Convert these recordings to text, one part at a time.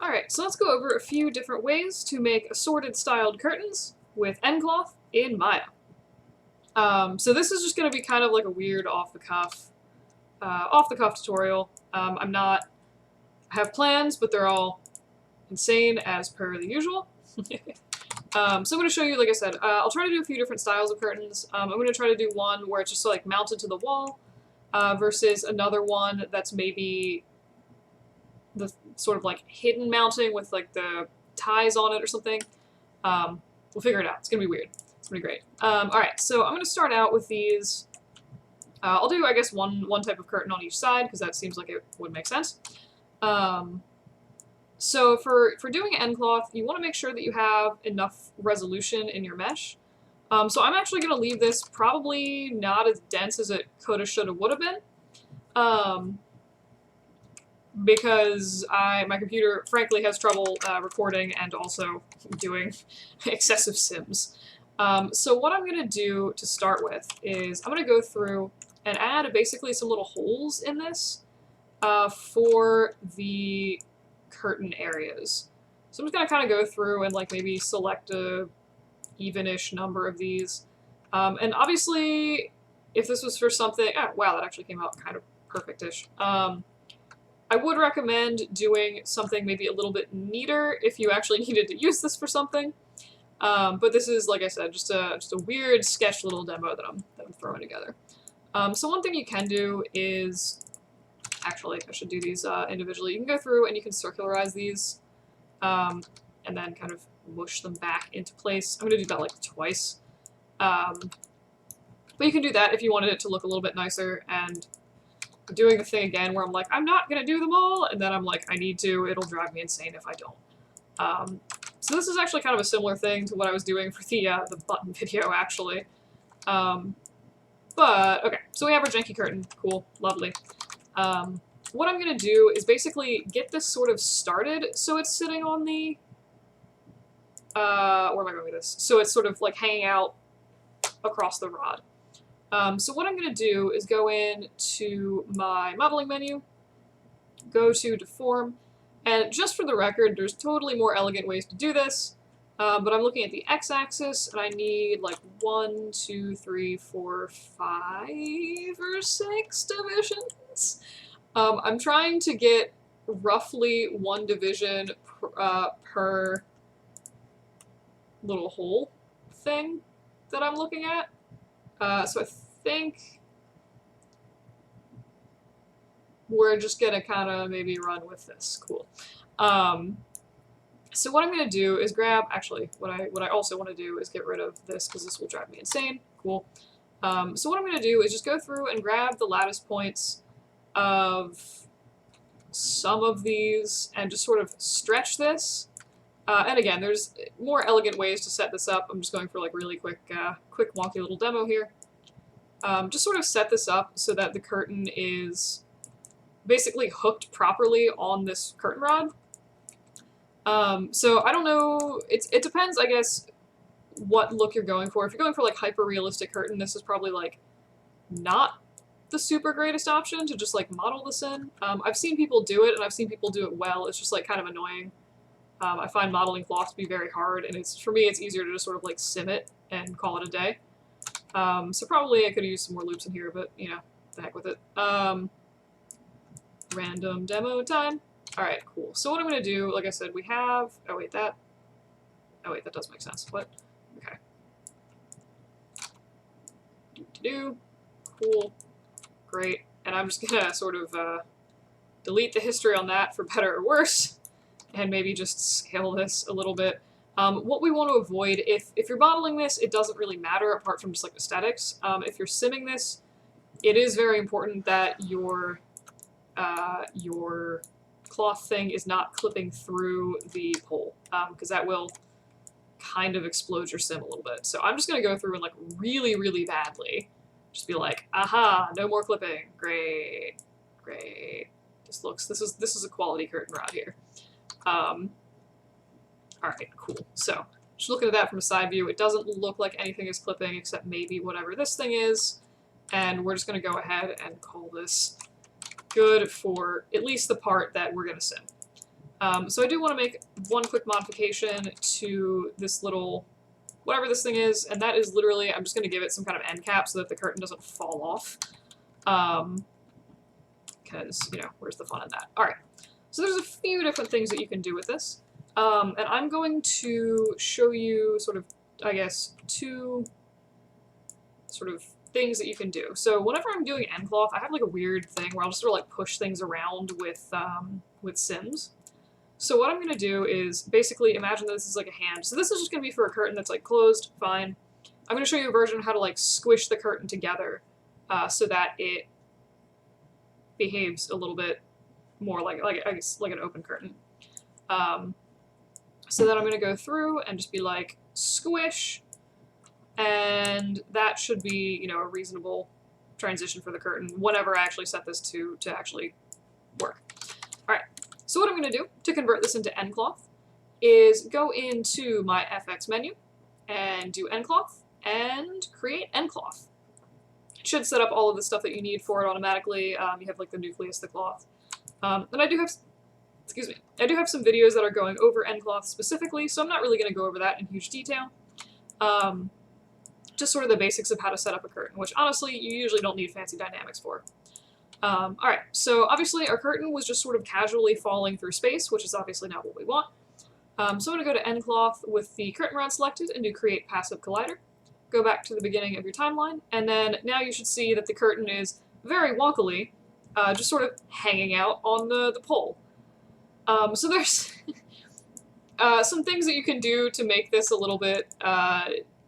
Alright, so let's go over a few different ways to make assorted styled curtains with nCloth in Maya. So this is just going to be kind of like a weird off-the-cuff tutorial. I have plans, but they're all insane as per the usual. So I'm going to show you, like I said, I'll try to do a few different styles of curtains. I'm going to try to do one where it's just like mounted to the wall versus another one that's maybe the sort of like hidden mounting with like the ties on it or something. We'll figure it out. It's going to be weird. It's going to be great. Alright, so I'm going to start out with these. I'll do, I guess, one type of curtain on each side because that seems like it would make sense. So for doing nCloth, you want to make sure that you have enough resolution in your mesh. So I'm actually going to leave this probably not as dense as it coulda, shoulda, woulda been. Because my computer, frankly, has trouble recording and also doing excessive sims. So what I'm going to do to start with is I'm going to go through and add basically some little holes in this for the curtain areas. So I'm just going to kind of go through and like maybe select a even-ish number of these. And obviously, if this was for something... Oh, wow, that actually came out kind of perfect-ish. I would recommend doing something maybe a little bit neater if you actually needed to use this for something. But this is, like I said, just a weird sketch little demo that I'm throwing together. So one thing you can do is, actually, I should do these individually. You can go through and you can circularize these, and then kind of whoosh them back into place. I'm going to do that like twice. But you can do that if you wanted it to look a little bit nicer, and doing the thing again where I'm like, I'm not going to do them all, and then I'm like, I need to. It'll drive me insane if I don't. So this is actually kind of a similar thing to what I was doing for the button video, actually. But, okay, so we have our janky curtain. Cool. Lovely. What I'm going to do is basically get this sort of started so it's sitting on the... where am I going with this? So it's sort of like hanging out across the rod. So what I'm going to do is go in to my modeling menu, go to deform, and just for the record, there's totally more elegant ways to do this, but I'm looking at the x-axis, and I need like 1, 2, 3, 4, 5, or 6 divisions. I'm trying to get roughly 1 division per little hole thing that I'm looking at. So I think we're just gonna kind of maybe run with this. Cool. So what I'm gonna do is grab, actually, what I also want to do is get rid of this because this will drive me insane. Cool. So what I'm gonna do is just go through and grab the lattice points of some of these and just sort of stretch this. And again, there's more elegant ways to set this up. I'm just going for like really quick wonky little demo here. Just sort of set this up so that the curtain is basically hooked properly on this curtain rod. So I don't know, it depends, I guess, what look you're going for. If you're going for like hyper-realistic curtain, this is probably like not the super greatest option to just like model this in. I've seen people do it, and I've seen people do it well. It's just like kind of annoying. I find modeling cloth to be very hard, and for me it's easier to just sort of like sim it and call it a day. So probably I could have used some more loops in here, but you know, the heck with it. Random demo time. Alright, cool. So what I'm going to do, like I said, we have... Oh wait, that does make sense. What? Okay. Do-do-do. Cool. Great. And I'm just going to sort of delete the history on that for better or worse, and maybe just scale this a little bit. What we want to avoid, if you're modeling this, it doesn't really matter apart from just like aesthetics. If you're simming this, it is very important that your cloth thing is not clipping through the pole, because that will kind of explode your sim a little bit. So I'm just going to go through and like really, really badly just be like, aha, no more clipping. Great. Great. This is a quality curtain rod here. Alright, cool. So, just looking at that from a side view, it doesn't look like anything is clipping except maybe whatever this thing is, and we're just going to go ahead and call this good for at least the part that we're going to sim. So I do want to make one quick modification to this little, whatever this thing is, and that is literally, I'm just going to give it some kind of end cap so that the curtain doesn't fall off. Because, you know, where's the fun in that? Alright, so there's a few different things that you can do with this. And I'm going to show you sort of, I guess, two sort of things that you can do. So whenever I'm doing nCloth, I have like a weird thing where I'll just sort of like push things around with sims. So what I'm going to do is basically imagine that this is like a hand. So this is just going to be for a curtain that's like closed, fine. I'm going to show you a version of how to like squish the curtain together so that it behaves a little bit more like I guess like an open curtain. So then I'm going to go through and just be like squish, and that should be, you know, a reasonable transition for the curtain whenever I actually set this to actually work. All right. So what I'm going to do to convert this into nCloth is go into my FX menu and do nCloth and create nCloth. It should set up all of the stuff that you need for it automatically. You have like the nucleus, the cloth. And I do have, excuse me, I do have some videos that are going over nCloth specifically, so I'm not really going to go over that in huge detail. Just sort of the basics of how to set up a curtain, which honestly you usually don't need fancy dynamics for. Alright, so obviously our curtain was just sort of casually falling through space, which is obviously not what we want. So I'm going to go to nCloth with the curtain rod selected and do create passive collider. Go back to the beginning of your timeline, and then now you should see that the curtain is very wonkily just sort of hanging out on the pole. So there's some things that you can do to make this a little bit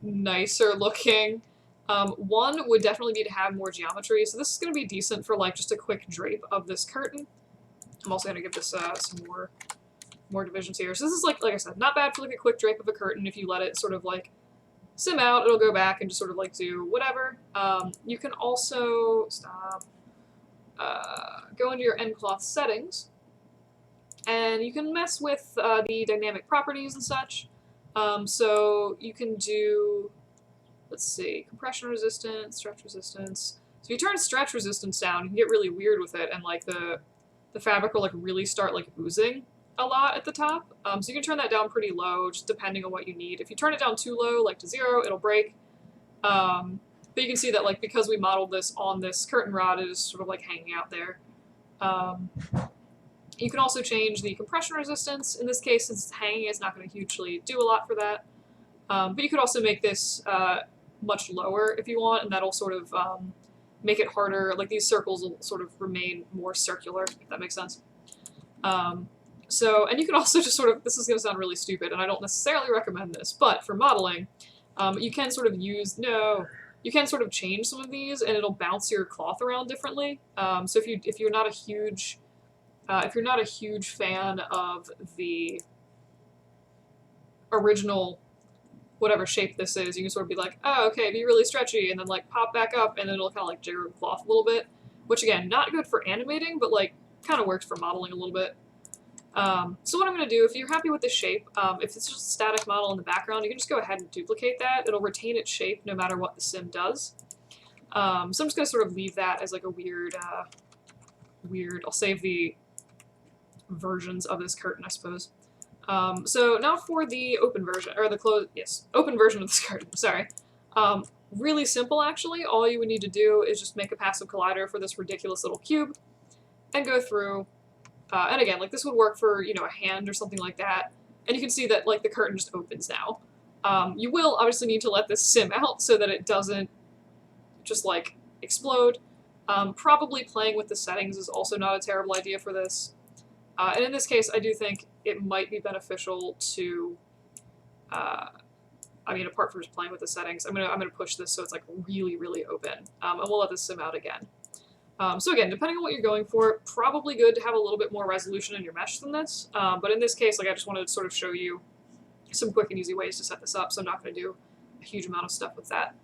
nicer looking. One would definitely be to have more geometry, so this is going to be decent for like just a quick drape of this curtain. I'm also going to give this some more divisions here. So this is like I said, not bad for like a quick drape of a curtain if you let it sort of like sim out, it'll go back and just sort of like do whatever. You can also go into your nCloth settings, and you can mess with the dynamic properties and such. So you can do, let's see, compression resistance, stretch resistance. So if you turn stretch resistance down, you can get really weird with it, and like the fabric will like really start like oozing a lot at the top. So you can turn that down pretty low, just depending on what you need. If you turn it down too low, like to 0, it'll break. But you can see that like because we modeled this on this curtain rod, it is sort of like hanging out there. You can also change the compression resistance. In this case, since it's hanging, it's not going to hugely do a lot for that. But you could also make this much lower if you want, and that'll sort of make it harder. Like these circles will sort of remain more circular, if that makes sense. And you can also just sort of, this is going to sound really stupid, and I don't necessarily recommend this, but for modeling, you can sort of you can sort of change some of these, and it'll bounce your cloth around differently. So if you're not a huge fan of the original whatever shape this is, you can sort of be like, oh, okay, be really stretchy, and then like pop back up, and then it'll kind of like jigger the cloth a little bit, which again, not good for animating, but like kind of works for modeling a little bit. So what I'm going to do, if you're happy with the shape, if it's just a static model in the background, you can just go ahead and duplicate that. It'll retain its shape no matter what the sim does. So I'm just going to sort of leave that as like a weird, I'll save the versions of this curtain, I suppose. So now for the open version, or the open version of this curtain, sorry. Really simple, actually. All you would need to do is just make a passive collider for this ridiculous little cube, and go through. And again, like this would work for, you know, a hand or something like that. And you can see that like the curtain just opens now. You will obviously need to let this sim out so that it doesn't just like explode. Probably playing with the settings is also not a terrible idea for this. And in this case, I do think it might be beneficial to, I mean, apart from just playing with the settings, I'm gonna push this so it's like really, really open. And we'll let this sim out again. So again, depending on what you're going for, probably good to have a little bit more resolution in your mesh than this. But in this case, like I just wanted to sort of show you some quick and easy ways to set this up, so I'm not going to do a huge amount of stuff with that.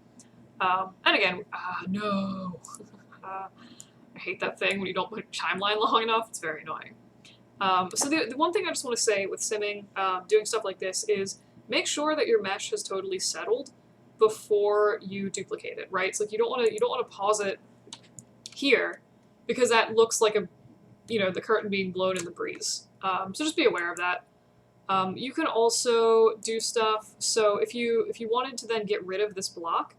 And again, no. I hate that thing when you don't put a timeline long enough. It's very annoying. So the one thing I just want to say with simming, doing stuff like this, is make sure that your mesh has totally settled before you duplicate it, right? So like you don't want to pause it here, because that looks like the curtain being blown in the breeze. So just be aware of that. You can also do stuff, so if you wanted to then get rid of this block,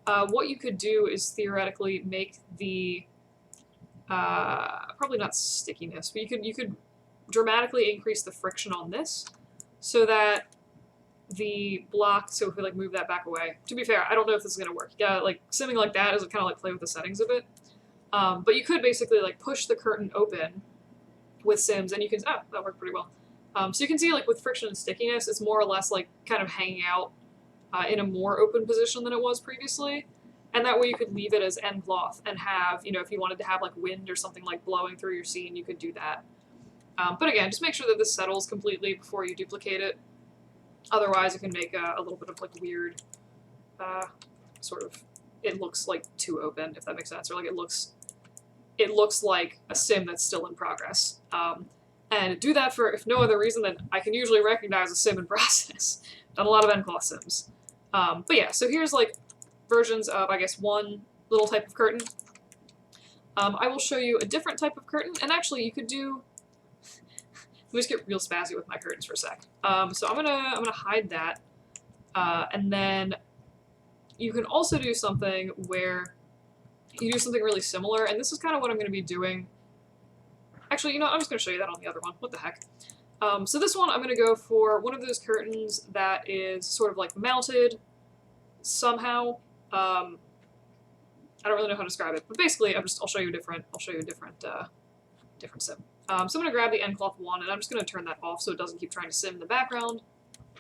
what you could do is theoretically make the, probably not stickiness, but you could dramatically increase the friction on this so that the block, so if we like move that back away, to be fair, I don't know if this is going to work. Yeah, like simming like that is kind of like play with the settings a bit. But you could basically like push the curtain open with sims and you can, oh, that worked pretty well. So you can see like with friction and stickiness, it's more or less like kind of hanging out in a more open position than it was previously. And that way you could leave it as nCloth and have, you know, if you wanted to have like wind or something like blowing through your scene, you could do that. But again, just make sure that this settles completely before you duplicate it. Otherwise, it can make a little bit of like weird, sort of, it looks like too open, if that makes sense, or like it looks like a sim that's still in progress. And do that for, if no other reason than I can usually recognize a sim in process. Done a lot of nCloth sims. But yeah, so here's like versions of, I guess, one little type of curtain. I will show you a different type of curtain, and actually you could do, let me just get real spazzy with my curtains for a sec. So I'm gonna hide that, and then you can also do something where you do something really similar, and this is kind of what I'm going to be doing. Actually, you know, I'm just going to show you that on the other one. What the heck? So this one, I'm going to go for one of those curtains that is sort of like mounted somehow. I don't really know how to describe it, but basically, I'll show you a different sim. So I'm going to grab the nCloth one, and I'm just going to turn that off so it doesn't keep trying to sim in the background.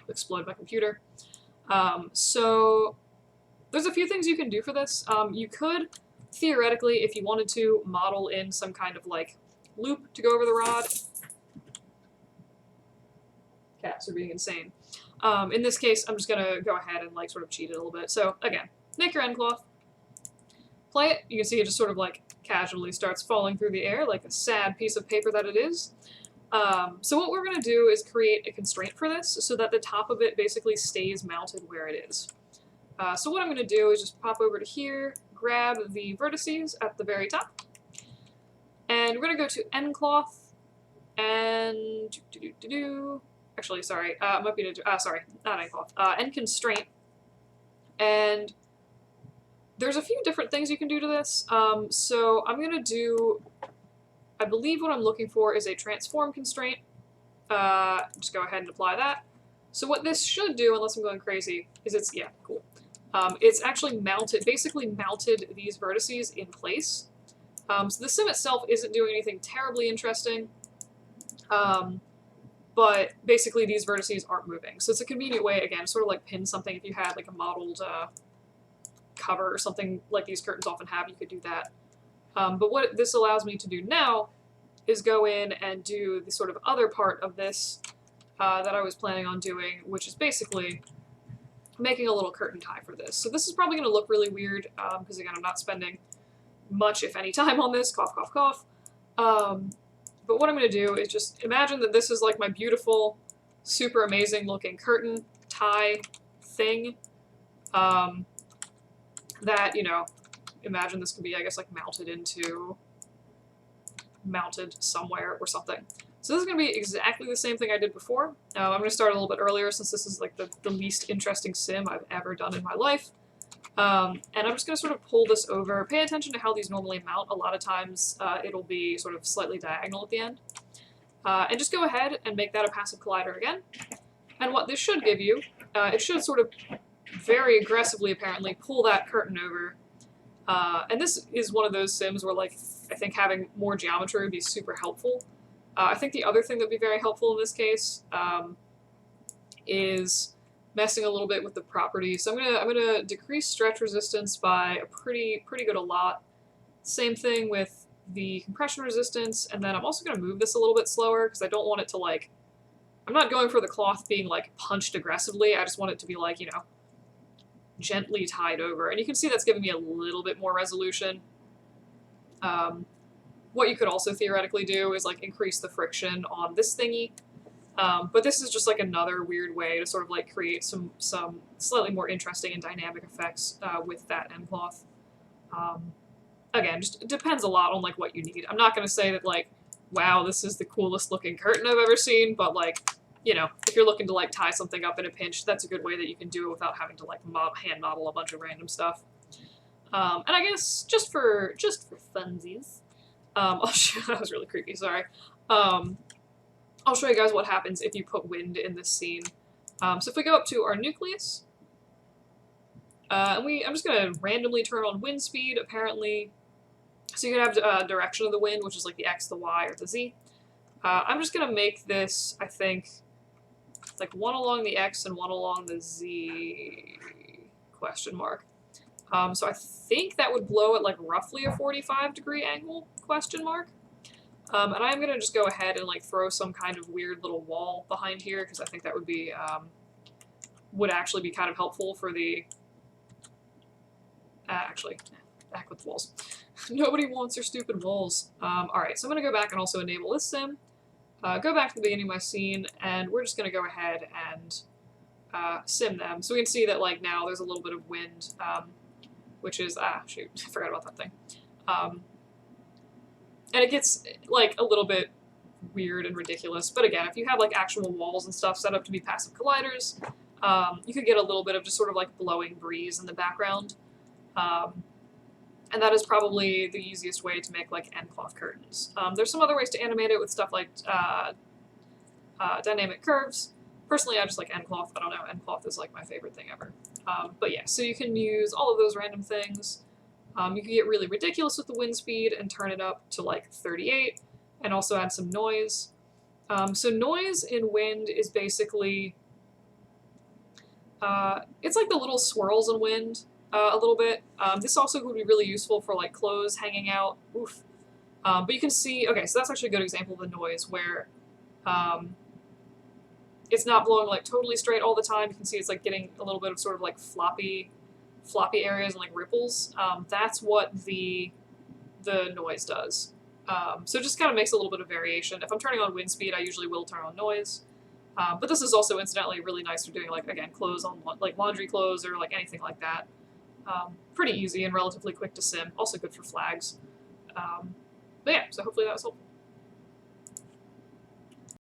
Explode my computer. So there's a few things you can do for this. You could, theoretically, if you wanted to, model in some kind of like loop to go over the rod. Cats are being insane. In this case, I'm just going to go ahead and like sort of cheat it a little bit. So again, make your nCloth. Play it. You can see it just sort of like casually starts falling through the air like a sad piece of paper that it is. So what we're going to do is create a constraint for this so that the top of it basically stays mounted where it is. So what I'm going to do is just pop over to here, grab the vertices at the very top, and we're going to go to nCloth, and actually, sorry, might be sorry, not nCloth, nConstraint, and there's a few different things you can do to this. So I'm going to do, I believe what I'm looking for is a transform constraint. Just go ahead and apply that. So what this should do, unless I'm going crazy, is it's, yeah, cool. It's actually mounted, basically mounted these vertices in place. So the sim itself isn't doing anything terribly interesting, but basically these vertices aren't moving. So it's a convenient way, again, sort of like pin something. If you had like a modeled cover or something like these curtains often have, you could do that. But what this allows me to do now is go in and do the sort of other part of this that I was planning on doing, which is basically making a little curtain tie for this. So this is probably going to look really weird, because again, I'm not spending much, if any, time on this, cough, cough, cough. But what I'm going to do is just imagine that this is like my beautiful, super amazing looking curtain tie thing, that, you know, imagine this could be, I guess, like mounted somewhere or something. So this is going to be exactly the same thing I did before. I'm going to start a little bit earlier since this is like the least interesting sim I've ever done in my life. And I'm just going to sort of pull this over. Pay attention to how these normally mount. A lot of times it'll be sort of slightly diagonal at the end. And just go ahead and make that a passive collider again. And what this should give you, it should sort of very aggressively apparently pull that curtain over. And this is one of those sims where, like, I think having more geometry would be super helpful. I think the other thing that would be very helpful in this case is messing a little bit with the properties. So I'm gonna decrease stretch resistance by a pretty good a lot. Same thing with the compression resistance, and then I'm also gonna move this a little bit slower because I don't want it to, like, I'm not going for the cloth being like punched aggressively. I just want it to be like, you know, gently tied over. And you can see that's giving me a little bit more resolution. What you could also theoretically do is like increase the friction on this thingy. But this is just like another weird way to sort of like create some slightly more interesting and dynamic effects with that nCloth. Again, just it depends a lot on like what you need. I'm not going to say that like wow, this is the coolest looking curtain I've ever seen, but like, you know, if you're looking to like tie something up in a pinch, that's a good way that you can do it without having to like hand model a bunch of random stuff. And I guess just for funsies, I'll show, that was really creepy, sorry. I'll show you guys what happens if you put wind in this scene. So if we go up to our nucleus, and I'm just gonna randomly turn on wind speed, apparently. So you can have direction of the wind, which is like the X, the Y, or the Z. I'm just gonna make this, I think, like one along the X and one along the Z, question mark. So I think that would blow at like roughly a 45-degree angle, question mark. And I'm gonna just go ahead and like throw some kind of weird little wall behind here, because I think that would be, would actually be kind of helpful for the, actually, back with the walls. Nobody wants their stupid walls. Alright, so I'm gonna go back and also enable this sim. Go back to the beginning of my scene, and we're just gonna go ahead and sim them. So we can see that like now there's a little bit of wind, which is, shoot, I forgot about that thing. And it gets like a little bit weird and ridiculous, but again, if you have like actual walls and stuff set up to be passive colliders, you could get a little bit of just sort of like blowing breeze in the background. And that is probably the easiest way to make like nCloth curtains. There's some other ways to animate it with stuff like dynamic curves. Personally, I just like nCloth. I don't know, nCloth is like my favorite thing ever. But yeah, so you can use all of those random things. You can get really ridiculous with the wind speed and turn it up to like 38, and also add some noise. So noise in wind is basically, it's like the little swirls in wind. A little bit. This also would be really useful for like clothes hanging out. Oof. But you can see, okay, so that's actually a good example of the noise where it's not blowing like totally straight all the time. You can see it's like getting a little bit of sort of like floppy areas and like ripples. That's what the noise does. So it just kind of makes a little bit of variation. If I'm turning on wind speed, I usually will turn on noise. But this is also incidentally really nice for doing like, again, clothes on like laundry clothes or like anything like that. Pretty easy and relatively quick to sim. Also good for flags. But yeah, so hopefully that was helpful.